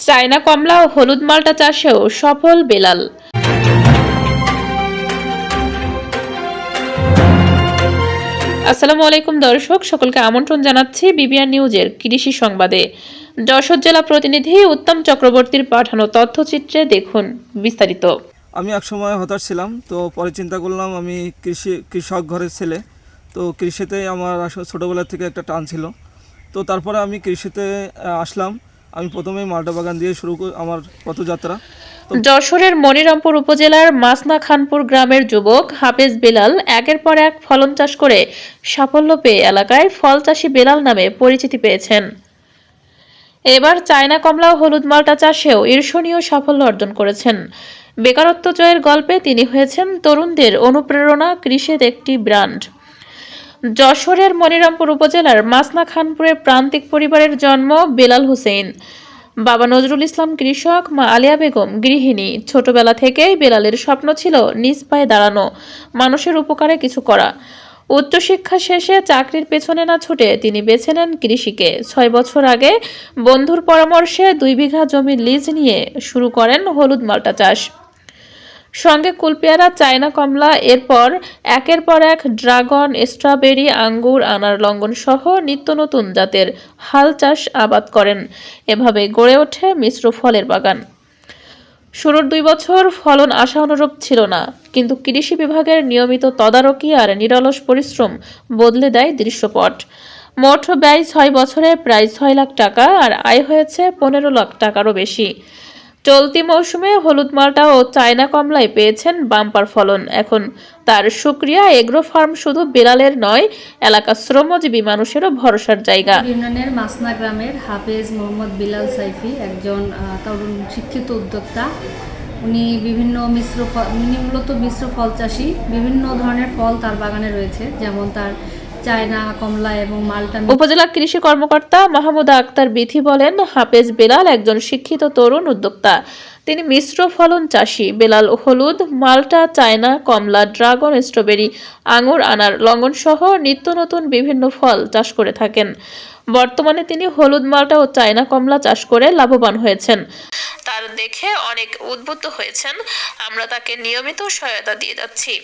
China কমলা ও হলুদ মাল্টা চাষেও সফল বেলাল। আসসালামু আলাইকুম দর্শক, সকলকে আমন্ত্রণ জানাচ্ছি বিবিআর নিউজের কৃষি সংবাদে। যশোর জেলা প্রতিনিধি উত্তম চক্রবর্তীর পাঠানো তথ্যচিত্রে দেখুন বিস্তারিত। আমি একসময় হতাশ ছিলাম, তো পরে চিন্তা করলাম আমি কৃষক ঘরের ছেলে, তো কৃষিতে আমার আসলে ছোটোবেলা থেকে একটা টান ছিল। তো তারপরে আমি কৃষিতে আসলাম। আমি প্রথমে মাল্টা বাগান দিয়ে শুরু করি আমার পথযাত্রা। যশোরের মনিরামপুর উপজেলার মাসনা খানপুর গ্রামের যুবক হাফেজ বেলাল একের পর এক ফলন চাষ করে সাফল্য পেয়ে এলাকায় ফল চাষী বেলাল নামে পরিচিতি পেয়েছেন। এবার চায়না কমলা ও হলুদ মাল্টা চাষেও ঈর্ষণীয় সাফল্য অর্জন করেছেন। বেকারত্ব জয়ের গল্পে তিনি হয়েছেন তরুণদের অনুপ্রেরণা, কৃষির একটি ব্র্যান্ড। যশোরের মনিরামপুর উপজেলার মাসনা খানপুরের প্রান্তিক পরিবারের জন্ম বেলাল হোসেন। বাবা নজরুল ইসলাম কৃষক, মা আলিয়া বেগম গৃহিণী। ছোটবেলা থেকেই বেলালের স্বপ্ন ছিল নিজ পায়ে দাঁড়ানো, মানুষের উপকারে কিছু করা। উচ্চশিক্ষা শেষে চাকরির পেছনে না ছুটে তিনি বেছে নেন কৃষিকে। 6 বছর আগে বন্ধুর পরামর্শে 2 বিঘা জমি লিজ নিয়ে শুরু করেন হলুদ মাল্টা চাষ, সঙ্গে কুলপেয়ারা, চায়না কমলা। এরপর একের পর এক ড্রাগন, স্ট্রবেরি, আঙ্গুর, আনার, লঙ্ঘন সহ নিত্য নতুন জাতের হাল চাষ আবাদ করেন। এভাবে গড়ে ওঠে মিশ্র ফলের বাগান। শুরুর 2 বছর ফলন আশা অনুরূপ ছিল না, কিন্তু কৃষি বিভাগের নিয়মিত তদারকি আর নিরলস পরিশ্রম বদলে দেয় দৃশ্যপট। মোট ব্যয় 6 বছরে প্রায় 6 লাখ টাকা আর আয় হয়েছে 15 লাখ টাকারও বেশি। চলতি মৌসুমে হলুদ মাল্টা ও চায়না কমলায় পেয়েছেন বাম্পার ফলন। এখন তার শুকরিয়া এগ্রো ফার্ম শুধু বেলালের নয়, এলাকার শ্রমজীবী মানুষেরও ভরসার জায়গা। ইউনিয়নের মাসনা গ্রামের হাফেজ মোহাম্মদ বিলাল সাইফি একজন তরুণ শিক্ষিত উদ্যোক্তা। উনি মূলত মিশ্র ফল চাষী। বিভিন্ন ধরনের ফল তার বাগানে রয়েছে, যেমন তার চায়না কমলা এবং মাল্টা। উপজেলা কৃষি কর্মকর্তা মাহমুদা আক্তার বিথি বলেন, হাফেজ বেলাল একজন শিক্ষিত তরুণ উদ্যোক্তা। তিনি মিশ্র ফলন চাষী। বেলাল হলুদ মাল্টা, চায়না কমলা, ড্রাগন, স্ট্রবেরি, আঙুর, আনার, লঙ্ঘন সহ নিত্য নতুন বিভিন্ন ফল চাষ করে থাকেন। বর্তমানে তিনি হলুদ মাল্টা ও চায়না কমলা চাষ করে লাভবান হয়েছেন। তার দেখে অনেক উদ্বুদ্ধ হয়েছেন। আমরা তাকে নিয়মিত সহায়তা দিয়ে যাচ্ছি।